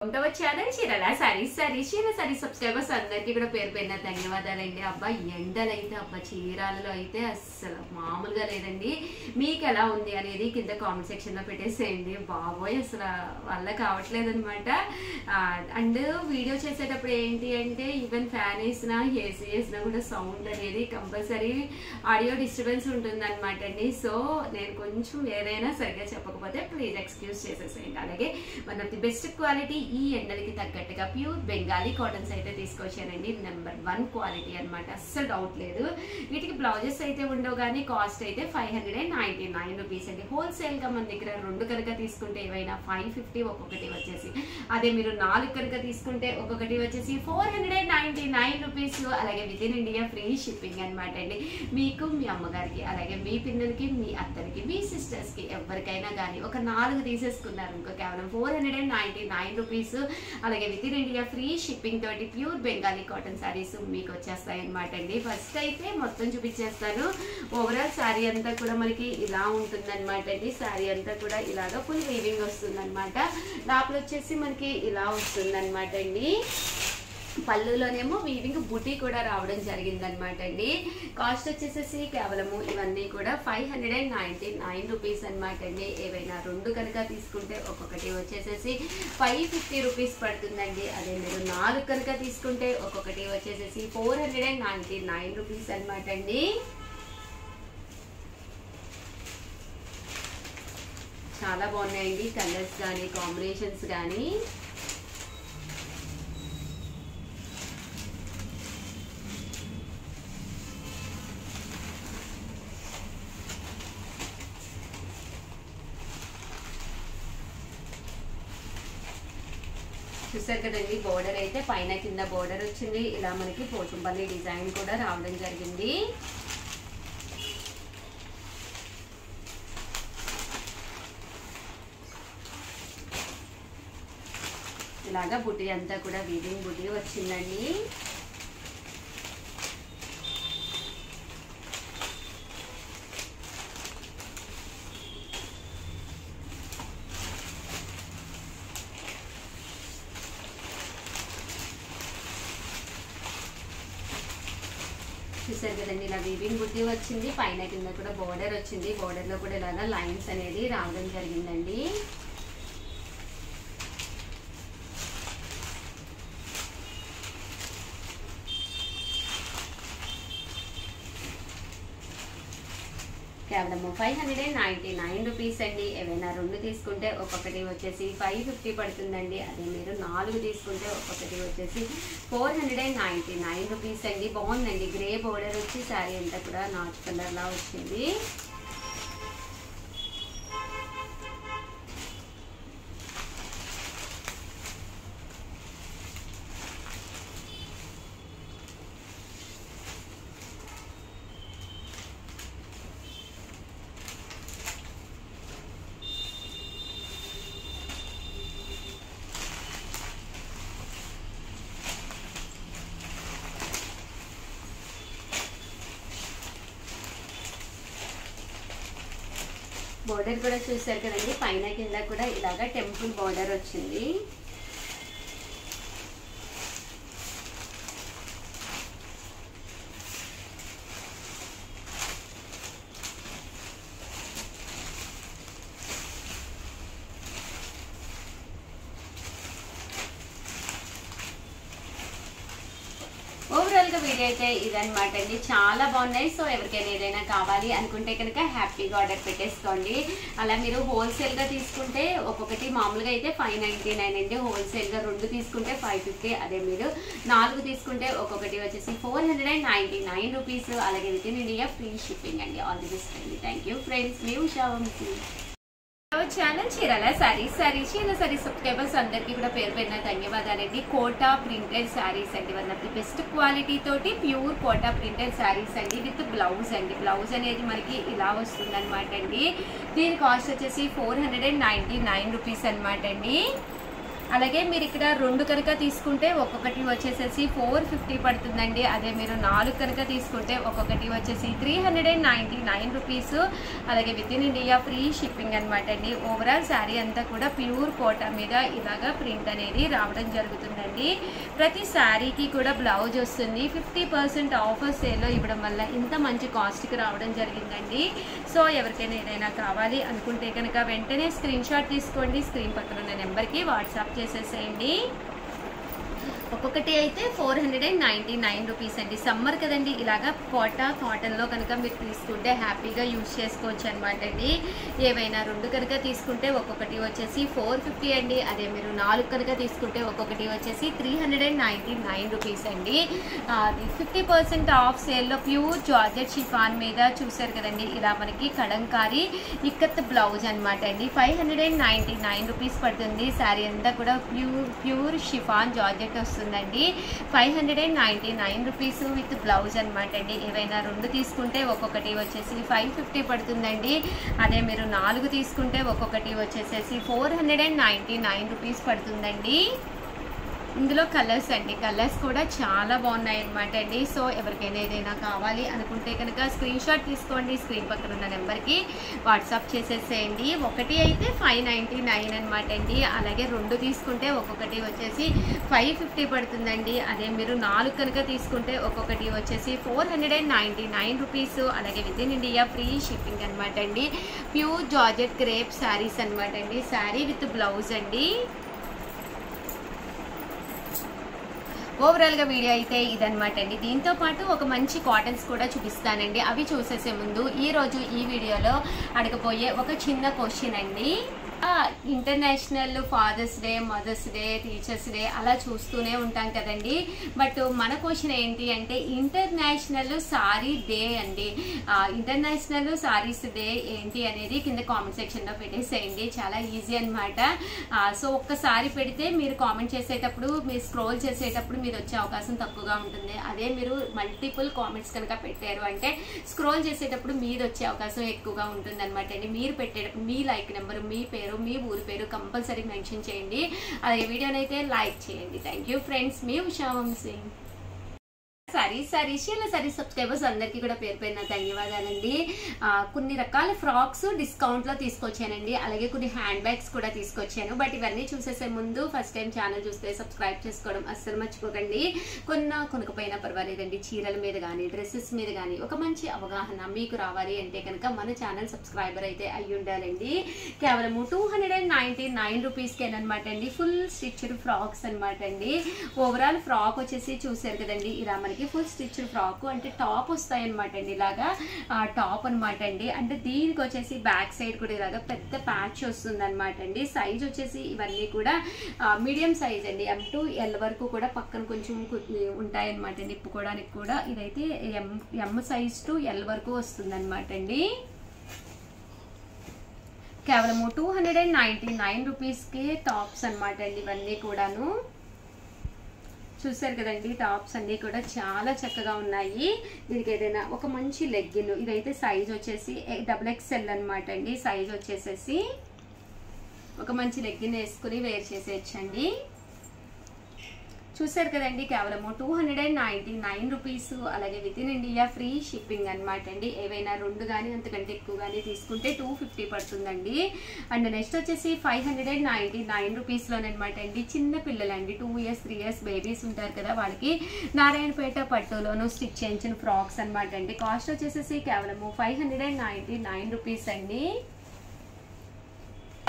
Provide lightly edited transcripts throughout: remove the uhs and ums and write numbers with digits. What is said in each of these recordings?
ఉంటవ channel చీరల sarees subscribers అందరికీ కూడా పేరు పేరున ధన్యవాదాలండి. అబ్బా ఎండలైతే అబ్బా చీరాలలో అయితే అస్సలు మామూలుగా లేదండి. మీకు ఎలా ఉంది అనేది కింద కామెంట్ సెక్షన్ లో పెట్టేసేయండి. బాబోయ్ అసలు వల్ల కావట్లేదు అనమాట. అండ్ వీడియో చేసేటప్పుడు ఏంటి అంటే ఈవెన్ ఫ్యాన్ వేసినా ఏసీ వేసినా కూడా సౌండ్ అనేది కంపల్సరీ ఆడియో డిస్టర్బెన్స్ ఉంటుంది అనమాట అండి. సో నేను కొంచెం ఏదైనా సరిగ్గా చెప్పకపోతే ప్లీజ్ ఎక్స్క్యూజ్ చేసేసేయండి. అలాగే one of the best quality ఈ ఎండలకి తగ్గట్టుగా ప్యూర్ బెంగాలీ కాటన్స్ అయితే తీసుకొచ్చానండి. నెంబర్ 1 క్వాలిటీ అనమాట, అస్సలు డౌట్ లేదు. వీటికి బ్లౌజెస్ అయితే ఉండవు కానీ కాస్ట్ అయితే 599 రూపీస్ అండి. హోల్సేల్ గా మన దగ్గర 2 కనుక తీసుకుంటే ఏవైనా 550 ఒక్కొక్కటి వచ్చేసి, అదే మీరు 4 కనుక తీసుకుంటే ఒక్కొక్కటి వచ్చేసి 499 రూపీస్. అలాగే with in India free shipping అనమాట అండి. మీకు మీ అమ్మగారికి అలాగే మీ పిల్లలకి మీ అత్తరికి మీ సిస్టర్స్ కి ఎవరికైనా కానీ ఒక 4 తీసేసుకున్నారు ఇంకో కేవలం 499 రూపీస్. అలాగే with in India free shipping తోటి ప్యూర్ బెంగాలీ కాటన్ సారీస్ మీకు వచ్చేస్తాయి అనమాట అండి. ఫస్ట్ అయితే మొత్తం చూపించేస్తాను. ఓవరాల్ శారీ అంతా కూడా మనకి ఇలా ఉంటుంది అనమాట అండి. శారీ అంతా కూడా ఇలాగా ఫుల్ వీవింగ్ వస్తుంది అనమాట. లోపల వచ్చేసి మనకి ఇలా వస్తుంది అనమాట అండి. పళ్ళులోనేమో వీవింగ్ బుటీ కూడా రావడం జరిగిందనమాట అండి. కాస్ట్ వచ్చేసేసి కేవలము ఇవన్నీ కూడా 599 రూపీస్ అనమాట అండి. ఏవైనా 2 కనుక తీసుకుంటే ఒక్కొక్కటి వచ్చేసేసి 550 రూపీస్ పడుతుందండి. అదే మీరు 4 కనుక తీసుకుంటే ఒక్కొక్కటి వచ్చేసేసి 499 రూపీస్ అనమాట అండి. చాలా బాగున్నాయండి కలర్స్ కానీ కాంబినేషన్స్ కానీ. చూసారు కదండి, బోర్డర్ అయితే పైన కింద బోర్డర్ వచ్చింది. ఇలా మనకి పోచంపల్లి డిజైన్ కూడా రావడం జరిగింది. ఇలాగా బుటీ అంతా కూడా వీవింగ్ బుటీ వచ్చిందండి. చూసారు కదండి, ఇలా వీవింగ్ బుట్టి వచ్చింది. పైన కింద కూడా బోర్డర్ వచ్చింది. బోర్డర్ లో కూడా ఇలాగా లైన్స్ అనేది రావడం జరిగిందండి. కేవలము 599 రూపీస్ అండి. ఏవైనా 2 తీసుకుంటే ఒక్కొక్కటి వచ్చేసి 550 పడుతుందండి. అదే మీరు 4 తీసుకుంటే ఒక్కొక్కటి వచ్చేసి 499 రూపీస్ అండి. బాగుందండి, గ్రే బోర్డర్ వచ్చి శారీ అంతా కూడా నాచు కలర్ లా వచ్చింది. బోర్డర్ కూడా చూసారు కదండి, పైన కింద కూడా ఇలాగా టెంపుల్ బోర్డర్ వచ్చింది. ఓవరాల్ గా వీడియో అయితే ఇదనమాట అండి. చాలా బాగున్నాయి. సో ఎవరికైనా ఏదైనా కావాలి అనుకుంటే కనుక హ్యాపీగా ఆర్డర్ పెట్టేసుకోండి. అలా మీరు హోల్సేల్ గా తీసుకుంటే ఒక్కొక్కటి మామూలుగా అయితే 599 అండి. హోల్సేల్ గా 2 తీసుకుంటే 550. అదే మీరు 4 తీసుకుంటే ఒక్కొక్కటి వచ్చేసి 499 రూపీస్. అలాగే with in India free shipping అండి. ఆల్ ది బెస్ట్ అండి. Thank you friends. మీ ఉషా వంశీ ఛానల్ చీరల సారీస్ సబ్స్క్రైబర్స్ అందరికీ కూడా పేరు పేరున ధన్యవాదాలండి. కోటా ప్రింటెడ్ శారీస్ అండి. One of the best quality తోటి ప్యూర్ కోటా ప్రింటెడ్ శారీస్ అండి విత్ బ్లౌజ్ అండి. బ్లౌజ్ అనేది మనకి ఇలా వస్తుంది అనమాట అండి. దీని కాస్ట్ వచ్చేసి 499 రూపీస్ అనమాట అండి. అలాగే మీరు ఇక్కడ 2 కనుక తీసుకుంటే ఒక్కొక్కటి వచ్చేసేసి 450 పడుతుందండి. అదే మీరు 4 కనుక తీసుకుంటే ఒక్కొక్కటి వచ్చేసి 399 రూపీస్. అలాగే with in India free shipping అనమాట అండి. ఓవరాల్ శారీ అంతా కూడా ప్యూర్ కోటా మీద ఇలాగా ప్రింట్ అనేది రావడం జరుగుతుందండి. ప్రతి శారీకి కూడా బ్లౌజ్ వస్తుంది. 50% ఆఫర్ సేల్లో ఇవ్వడం వల్ల ఇంత మంచి కాస్ట్కి రావడం జరిగిందండి. సో ఎవరికైనా ఏదైనా కావాలి అనుకుంటే కనుక వెంటనే స్క్రీన్ షాట్ తీసుకోండి. స్క్రీన్ పక్కన ఉన్న నెంబర్కి వాట్సాప్ చేసేసేయండి. ఒక్కొక్కటి అయితే 499 రూపీస్ అండి. సమ్మర్ కదండి, ఇలాగా కోటా కాటన్లో కనుక మీరు తీసుకుంటే హ్యాపీగా యూజ్ చేసుకోవచ్చు అనమాట అండి. ఏవైనా 2 కనుక తీసుకుంటే ఒక్కొక్కటి వచ్చేసి 450 అండి. అదే మీరు 4 కనుక తీసుకుంటే ఒక్కొక్కటి వచ్చేసి 399 రూపీస్ అండి. అది 50% ఆఫ్ సేల్లో ప్యూర్ జార్జెట్ షిఫాన్ మీద చూసారు కదండి, ఇలా మనకి కలంకారీ ఇక్కత్ బ్లౌజ్ అనమాట అండి. 599 రూపీస్ పడుతుంది. శారీ అంతా కూడా ప్యూర్ షిఫాన్ జార్జెట్ వస్తుందండి. 599 రూపీస్ విత్ బ్లౌజ్ అనమాట అండి. ఏవైనా 2 తీసుకుంటే ఒక్కొక్కటి వచ్చేసి 550 పడుతుందండి. అదే మీరు 4 తీసుకుంటే ఒక్కొక్కటి వచ్చేసేసి 499 రూపీస్ పడుతుందండి. ఇందులో కలర్స్ అండి, కలర్స్ కూడా చాలా బాగున్నాయి అనమాట అండి. సో ఎవరికైనా ఏదైనా కావాలి అనుకుంటే కనుక స్క్రీన్ షాట్ తీసుకోండి. స్క్రీన్ పక్కన ఉన్న నెంబర్కి వాట్సాప్ చేసేసేయండి. ఒకటి అయితే 599 అనమాట అండి. అలాగే 2 తీసుకుంటే ఒక్కొక్కటి వచ్చేసి 550 పడుతుందండి. అదే మీరు 4 కనుక తీసుకుంటే ఒక్కొక్కటి వచ్చేసి 499 రూపీస్. అలాగే with in India free shipping అనమాట అండి. ప్యూర్ జార్జెట్ క్రేప్ శారీస్ అనమాట అండి. శారీ విత్ బ్లౌజ్ అండి. ఓవరాల్గా వీడియో అయితే ఇదనమాట అండి. దీంతో పాటు ఒక మంచి కాటన్స్ కూడా చూపిస్తానండి. అవి చూసేసే ముందు ఈరోజు ఈ వీడియోలో అడగబోయే ఒక చిన్న క్వశ్చన్ అండి. International fathers day, mothers day, teachers day అలా చూస్తూనే ఉంటాం కదండి. బట్ మన క్వశ్చన్ ఏంటి అంటే ఇంటర్నేషనల్ సారీ డే అండి. ఇంటర్నేషనల్ సారీస్ డే ఏంటి అనేది కింద కామెంట్ సెక్షన్లో పెట్టేసేయండి. చాలా ఈజీ అనమాట. సో ఒక్కసారి పెడితే మీరు కామెంట్ చేసేటప్పుడు, మీరు స్క్రోల్ చేసేటప్పుడు మీరు వచ్చే అవకాశం తక్కువగా ఉంటుంది. అదే మీరు మల్టిపుల్ కామెంట్స్ కనుక పెట్టారు అంటే స్క్రోల్ చేసేటప్పుడు మీరు వచ్చే అవకాశం ఎక్కువగా ఉంటుంది అనమాట అండి. మీరు పెట్టేటప్పుడు మీ లైక్ నెంబర్, మీ పేరు, మీ ఊరి పేరు కంపల్సరీ మెన్షన్ చేయండి. అలాగే వీడియోని అయితే లైక్ చేయండి. థ్యాంక్ యూ ఫ్రెండ్స్, మీ ఉషా వంశీ. షీలా సారీ సబ్స్క్రైబర్స్ అందరికీ కూడా పేరు పేరున ధన్యవాదాలండి. కొన్ని రకాల ఫ్రాక్స్ డిస్కౌంట్లో తీసుకొచ్చానండి. అలాగే కొన్ని హ్యాండ్ బ్యాగ్స్ కూడా తీసుకొచ్చాను. బట్ ఇవన్నీ చూసేసే ముందు ఫస్ట్ టైం ఛానల్ చూస్తే సబ్స్క్రైబ్ చేసుకోవడం అస్సలు మర్చిపోకండి. కొనకపోయినా పర్వాలేదండి. చీరల మీద కానీ డ్రెస్సెస్ మీద కానీ ఒక మంచి అవగాహన మీకు రావాలి అంటే కనుక మన ఛానల్ సబ్స్క్రైబర్ అయితే అయ్యి ఉండాలండి. కేవలం 299 రూపీస్కేనమాట అండి. ఫుల్ స్టిచ్డ్ ఫ్రాక్స్ అనమాట అండి. ఓవరాల్ ఫ్రాక్ వచ్చేసి చూసారు కదండి, ఇలా మనకి ఫుల్ స్టిచ్డ్ ఫ్రాక్ అంటే టాప్ వస్తాయి అనమాట అండి. ఇలాగా టాప్ అనమాట అండి. అంటే దీనికి వచ్చేసి బ్యాక్ సైడ్ కూడా ఇలాగా పెద్ద ప్యాచ్ వస్తుంది అనమాట అండి. సైజ్ వచ్చేసి ఇవన్నీ కూడా మీడియం సైజ్ అండి. M to L వరకు కూడా పక్కన కొంచెం ఉంటాయి అనమాట అండి. ఇప్పుకోవడానికి కూడా ఇదైతే M సైజ్ టు L వరకు వస్తుంది అనమాట అండి. కేవలం 299 రూపీస్కి టాప్స్ అనమాట అండి. ఇవన్నీ కూడాను చూసారు కదండి. టాప్స్ అన్నీ కూడా చాలా చక్కగా ఉన్నాయి. దీనికి ఏదైనా ఒక మంచి లెగ్గిన్, ఇదైతే సైజ్ వచ్చేసి XXL అనమాట అండి. సైజ్ వచ్చేసేసి ఒక మంచి లెగ్గిన్ వేసుకుని వేర్ చేసేయచ్చండి. చూసారు కదండి, కేవలం 299 రూపీస్. అలాగే with in India free shipping అనమాట అండి. ఏవైనా 2 కానీ అంతకంటే ఎక్కువ కానీ తీసుకుంటే 250 పడుతుందండి. అండ్ నెక్స్ట్ వచ్చేసి 599 రూపీస్లోనమాట అండి. చిన్న పిల్లలండి, 2 years 3 years బేబీస్ ఉంటారు కదా, వాళ్ళకి నారాయణపేట పట్టులోను స్టిచ్ చేయించిన ఫ్రాక్స్ అనమాట అండి. కాస్ట్ వచ్చేసి కేవలం 599 రూపీస్ అండి.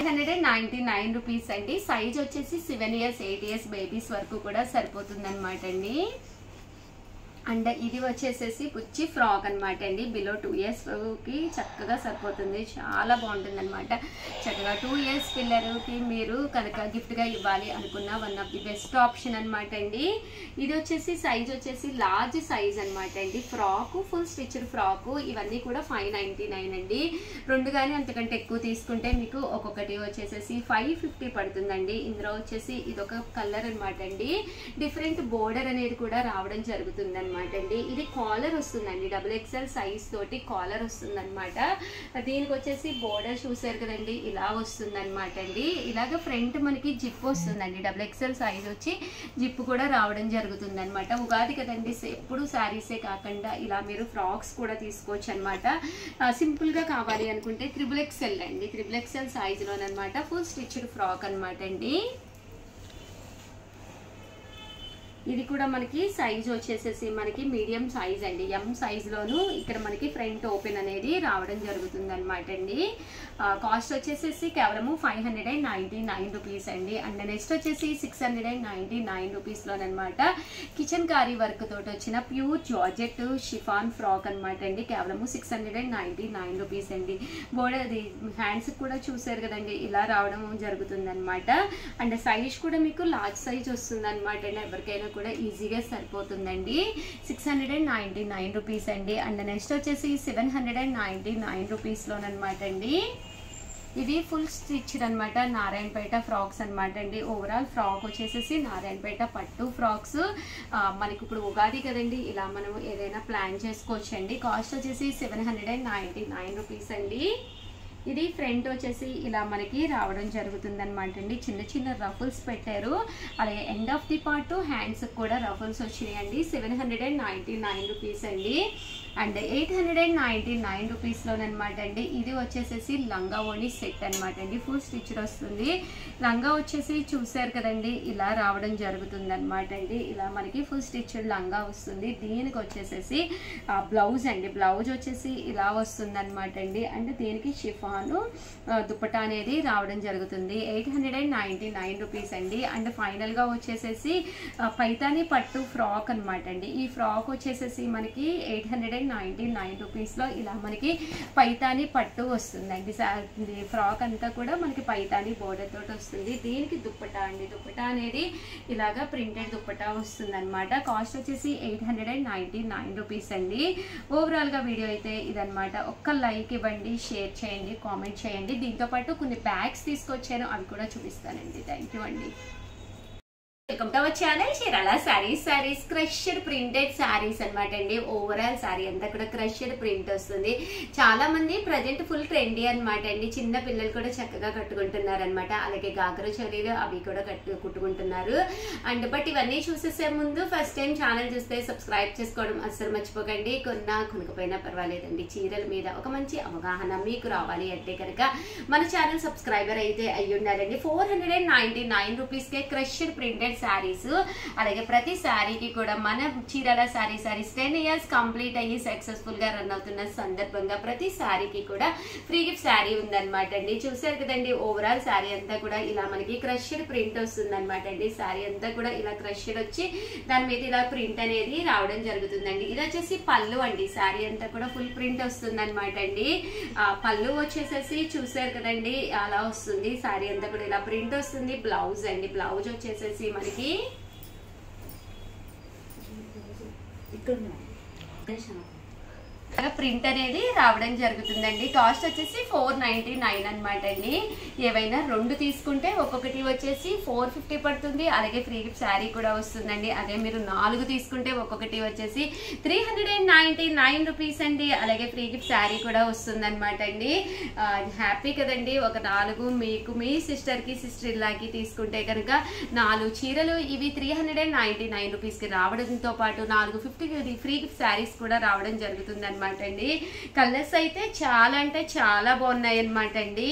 599 రూపీస్ అండి. సైజ్ వచ్చేసి 7 years 8 years బేబీస్ వరకు కూడా సరిపోతుంది అనమాట అండి. అండ్ ఇది వచ్చేసేసి బుచ్చి ఫ్రాక్ అనమాట అండి. బిలో 2 years కి చక్కగా సరిపోతుంది. చాలా బాగుంటుంది అనమాట. చక్కగా 2 years పిల్లలకి మీరు కనుక గిఫ్ట్గా ఇవ్వాలి అనుకున్న one of the best option అనమాట అండి. ఇది వచ్చేసి సైజ్ వచ్చేసి లార్జ్ సైజ్ అనమాట అండి. Frock full stitched frock. ఇవన్నీ కూడా 599 అండి. 2 కానీ అంతకంటే ఎక్కువ తీసుకుంటే మీకు ఒక్కొక్కటి వచ్చేసేసి 550 పడుతుందండి. ఇందులో వచ్చేసి ఇదొక కలర్ అనమాట అండి. డిఫరెంట్ బోర్డర్ అనేది కూడా రావడం జరుగుతుంది అనమాట. అనమాట అండి. ఇది కాలర్ వస్తుందండి, XXL సైజ్ తోటి కాలర్ వస్తుంది అనమాట. దీనికి వచ్చేసి బోర్డర్ చూసారు కదండి, ఇలా వస్తుంది అనమాట అండి. ఇలాగ ఫ్రంట్ మనకి జిప్ వస్తుందండి, XXL సైజ్ వచ్చి జిప్ కూడా రావడం జరుగుతుంది అనమాట. ఉగాది కదండి, ఎప్పుడు శారీసే కాకుండా ఇలా మీరు ఫ్రాక్స్ కూడా తీసుకోవచ్చు అనమాట. సింపుల్గా కావాలి అనుకుంటే XXL అండి, XXL సైజులోనమాట ఫుల్ స్టిచ్డ్ ఫ్రాక్ అనమాట అండి. ఇది కూడా మనకి సైజ్ వచ్చేసేసి మనకి మీడియం సైజ్ అండి, M సైజులోను ఇక్కడ మనకి ఫ్రంట్ ఓపెన్ అనేది రావడం జరుగుతుంది అనమాట అండి. కాస్ట్ వచ్చేసేసి కేవలము 599 రూపీస్ అండి. అండ్ నెక్స్ట్ వచ్చేసి 699 రూపీస్లోనమాట కిచెన్ కారీ వర్క్ తోటి వచ్చిన ప్యూర్ జార్జెట్ షిఫాన్ ఫ్రాక్ అనమాట అండి. కేవలము 699 రూపీస్ అండి. బోర్డర్ హ్యాండ్స్ కూడా చూసారు కదండి, ఇలా రావడం జరుగుతుంది అనమాట. అండ్ సైజ్ కూడా మీకు లార్జ్ సైజ్ వస్తుంది అనమాట అండి, ఎవరికైనా కూడా ఈజీగా సరిపోతుందండి. 699 రూపీస్ అండి. అండ్ నెక్స్ట్ వచ్చేసి 799 రూపీస్లోనమాట అండి. ఇది ఫుల్ స్టిచ్డ్ అనమాట, నారాయణపేట ఫ్రాక్స్ అనమాట అండి. ఓవరాల్ ఫ్రాక్ వచ్చేసేసి నారాయణపేట పట్టు ఫ్రాక్స్. మనకి ఇప్పుడు ఉగాది కదండి, ఇలా మనం ఏదైనా ప్లాన్ చేసుకోవచ్చు అండి. కాస్ట్ వచ్చేసి 799 రూపీస్ అండి. ఇది ఫ్రంట్ వచ్చేసి ఇలా మనకి రావడం జరుగుతుంది అనమాట అండి. చిన్న చిన్న రఫుల్స్ పెట్టారు, అలాగే end of the part hands కూడా రఫుల్స్ వచ్చినాయండి. 799 రూపీస్ అండి. అండ్ 899 రూపీస్లోనమాట అండి. ఇది వచ్చేసేసి లంగా ఓణి సెట్ అనమాట అండి, ఫుల్ స్టిచ్డ్ వస్తుంది. లంగా వచ్చేసి చూసారు కదండి, ఇలా రావడం జరుగుతుంది అనమాట అండి. ఇలా మనకి ఫుల్ స్టిచ్డ్ లంగా వస్తుంది. దీనికి వచ్చేసేసి బ్లౌజ్ అండి, బ్లౌజ్ వచ్చేసి ఇలా వస్తుంది అనమాట అండి. అండ్ దీనికి షిఫాన్ దుపట్టా అనేది రావడం జరుగుతుంది. 899 రూపీస్ అండి. అండ్ ఫైనల్గా వచ్చేసేసి పైతాని పట్టు ఫ్రాక్ అనమాట అండి. ఈ ఫ్రాక్ వచ్చేసేసి మనకి 899 రూపీస్లో ఇలా మనకి పైతాని పట్టు వస్తుందండి. ఫ్రాక్ అంతా కూడా మనకి పైతాని బోర్డర్ తోటి వస్తుంది. దీనికి దుప్పటా అండి, దుప్పటా అనేది ఇలాగా ప్రింటెడ్ దుప్పటా వస్తుంది అనమాట. కాస్ట్ వచ్చేసి 899 రూపీస్ అండి. ఓవరాల్గా వీడియో అయితే ఇదనమాట. ఒక్క లైక్ ఇవ్వండి, షేర్ చేయండి, కామెంట్ చేయండి. దీంతోపాటు కొన్ని బ్యాగ్స్ తీసుకొచ్చాను, అవి కూడా చూపిస్తానండి. థ్యాంక్ యూ అండి. Welcome to our channel Chirala saris crushed printed saris అనమాట అండి. ఓవరాల్ సారీ అంతా కూడా క్రష్డ్ ప్రింట్ వస్తుంది. చాలా మంది ప్రజెంట్ ఫుల్ ట్రెండీ అనమాట అండి. చిన్న పిల్లలు కూడా చక్కగా కట్టుకుంటున్నారు అనమాట. అలాగే గాగ్రా చోలీలు అవి కూడా కుట్టుకుంటున్నారు. అండ్ బట్ ఇవన్నీ చూసేసే ముందు ఫస్ట్ టైం ఛానల్ చూస్తే సబ్స్క్రైబ్ చేసుకోవడం అస్సలు మర్చిపోకండి. కొనకపోయినా పర్వాలేదండి, చీరల మీద ఒక మంచి అవగాహన మీకు రావాలి అంటే కనుక మన ఛానల్ సబ్స్క్రైబర్ అయితే అయ్యి ఉండాలండి. 499 రూపీస్కే క్రష్డ్ ప్రింటెడ్ సారీస్. అలాగే ప్రతి సారీకి కూడా మన చీరాల సారీస్ 10 ఇయర్స్ కంప్లీట్ అయ్యి సక్సెస్ఫుల్ గా రన్ అవుతున్న సందర్భంగా ప్రతి సారీకి కూడా ఫ్రీ గిఫ్ట్ సారీ ఉందన్నమాట అండి. చూసారు కదండి, ఓవరాల్ సారీ అంతా కూడా ఇలా మనకి క్రష్డ్ ప్రింట్ వస్తుంది అనమాట అండి. సారీ అంతా కూడా ఇలా క్రష్డ్ వచ్చి దాని మీద ఇలా ప్రింట్ అనేది రావడం జరుగుతుందండి. ఇది వచ్చేసి పళ్ళు అండి. సారీ అంతా కూడా ఫుల్ ప్రింట్ వస్తుంది అనమాట అండి. పళ్ళు వచ్చేసేసి చూసారు కదండి, అలా వస్తుంది. సారీ అంతా కూడా ఇలా ప్రింట్ వస్తుంది. బ్లౌజ్ అండి, బ్లౌజ్ వచ్చేసేసి మనకి ప్రింట్ అనేది రావడం జరుగుతుందండి. కాస్ట్ వచ్చేసి 499 అనమాట అండి. ఏవైనా 2 తీసుకుంటే ఒక్కొక్కటి వచ్చేసి 450 పడుతుంది. అలాగే ఫ్రీ గిఫ్ట్ శారీ కూడా వస్తుందండి. అదే మీరు 4 తీసుకుంటే ఒక్కొక్కటి వచ్చేసి 399 రూపీస్ అండి. అలాగే ఫ్రీ గిఫ్ట్ శారీ కూడా వస్తుంది అనమాట అండి. హ్యాపీ కదండి. ఒక 4 మీకు మీ సిస్టర్కి సిస్టర్ ఇల్లాకి తీసుకుంటే కనుక 4 చీరలు ఇవి 399 రూపీస్కి రావడంతో పాటు 450 ఫ్రీ గిఫ్ట్ శారీస్ కూడా రావడం జరుగుతుంది అనమాట అండి. కలర్స్ అయితే చాలా అంటే చాలా బాగున్నాయి అనమాట అండి.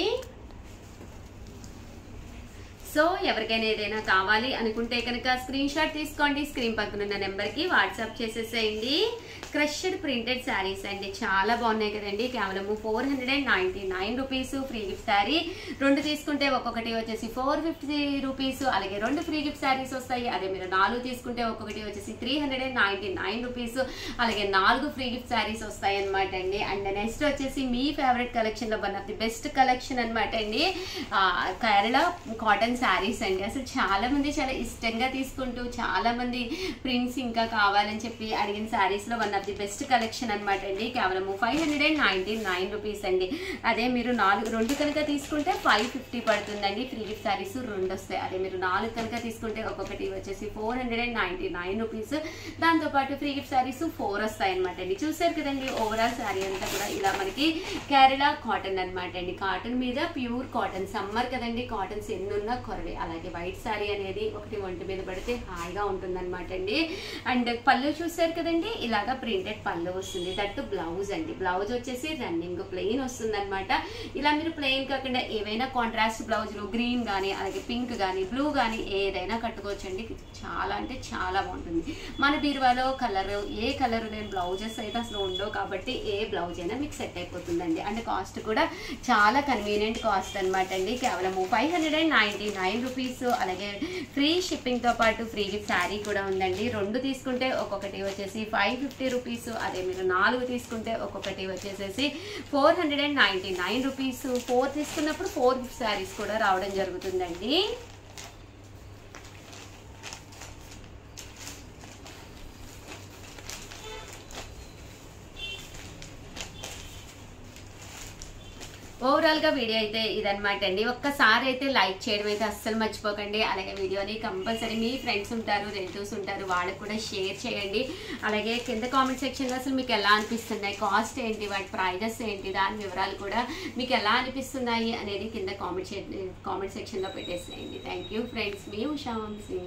సో ఎవరికైనా ఏదైనా కావాలి అనుకుంటే కనుక స్క్రీన్ షాట్ తీసుకోండి, స్క్రీన్ పక్కన ఉన్న నెంబర్కి వాట్సాప్ చేసేసేయండి. క్రష్డ్ ప్రింటెడ్ శారీస్ అండి, చాలా బాగున్నాయి కదండి. కేవలం 499 రూపీస్ ఫ్రీ గిఫ్ట్ శారీ. 2 తీసుకుంటే ఒక్కొక్కటి వచ్చేసి 450 రూపీస్. అలాగే 2 ఫ్రీ గిఫ్ట్ శారీస్ వస్తాయి. అదే మీరు 4 తీసుకుంటే ఒక్కొక్కటి వచ్చేసి 399 రూపీస్. అలాగే 4 ఫ్రీ గిఫ్ట్ శారీస్ వస్తాయి అనమాట అండి. అండ్ నెక్స్ట్ వచ్చేసి మీ ఫేవరెట్ కలెక్షన్ లో one of the best collection అనమాట అండి. కేరళ కాటన్ శారీస్ అండి. అసలు చాలా మంది చాలా ఇష్టంగా తీసుకుంటూ చాలా మంది ప్రింట్స్ ఇంకా కావాలని చెప్పి అడిగిన శారీస్ లో one of the best collection అనమాట అండి. కేవలం 599 రూపీస్ అండి. అదే మీరు 2 కనుక తీసుకుంటే 550 పడుతుందండి. ఫ్రీ గిఫ్ట్ శారీస్ 2 వస్తాయి. అదే మీరు 4 కనుక తీసుకుంటే ఒక్కొక్కటి వచ్చేసి 499 రూపీస్. దాంతో పాటు ఫ్రీ గిఫ్ట్ శారీస్ 4 వస్తాయి అనమాట అండి. చూసారు కదండి ఓవరాల్ శారీ అంతా కూడా ఇలా మనకి కేరళ కాటన్ అనమాట అండి. కాటన్ మీద ప్యూర్ కాటన్, సమ్మర్ కదండి, కాటన్స్ ఎన్నున్నా కొరవే. అలాగే వైట్ శారీ అనేది ఒకటి ఒంటి మీద పడితే హాయిగా ఉంటుంది అనమాట అండి. అండ్ పళ్ళు చూసారు కదండి, ఇలాగా ప్రింటెడ్ పళ్ళు వస్తుంది. దట్టు బ్లౌజ్ అండి. బ్లౌజ్ వచ్చేసి రన్నింగ్ ప్లెయిన్ వస్తుంది అనమాట. ఇలా మీరు ప్లెయిన్ కాకుండా ఏవైనా కాంట్రాస్ట్ బ్లౌజులు గ్రీన్ కానీ అలాగే పింక్ కానీ బ్లూ కానీ ఏదైనా కట్టుకోవచ్చండి. చాలా అంటే చాలా బాగుంటుంది. మన బీరువాలో ఏ కలర్ లేని బ్లౌజెస్ అయితే అసలు ఉండవు కాబట్టి ఏ బ్లౌజ్ అయినా మీకు సెట్ అయిపోతుందండి. అండ్ కాస్ట్ కూడా చాలా కన్వీనియంట్ కాస్ట్ అనమాట అండి. కేవలం 599 రూపీస్. అలాగే ఫ్రీ షిప్పింగ్ తో పాటు ఫ్రీ గిఫ్ట్ శారీ కూడా ఉందండి. 2 తీసుకుంటే ఒక్కొక్కటి వచ్చేసి 550 రూపీస్. అదే మీరు 4 తీసుకుంటే ఒక్కొక్కటి వచ్చేసేసి 499 రూపీస్. 4 తీసుకున్నప్పుడు 4 గిఫ్ట్ శారీస్ కూడా రావడం జరుగుతుందండి. ఓవరాల్ గా వీడియో అయితే ఇదనమాట అండి. ఒక్కసారి అయితే లైక్ చేయడం అయితే అస్సలు మర్చిపోకండి. అలాగే వీడియోని కంపల్సరీ మీ ఫ్రెండ్స్ ఉంటారు, రిలేటివ్స్ ఉంటారు, వాళ్ళకి కూడా షేర్ చేయండి. అలాగే కింద కామెంట్ సెక్షన్లో అసలు మీకు ఎలా అనిపిస్తున్నాయి, కాస్ట్ ఏంటి, వాటి ప్రైజెస్ ఏంటి, దాని వివరాలు కూడా మీకు ఎలా అనిపిస్తున్నాయి అనేది కింద కామెంట్ సెక్షన్లో పెట్టేసేయండి. థ్యాంక్ యూ ఫ్రెండ్స్, మీ ఉషా వంశీ.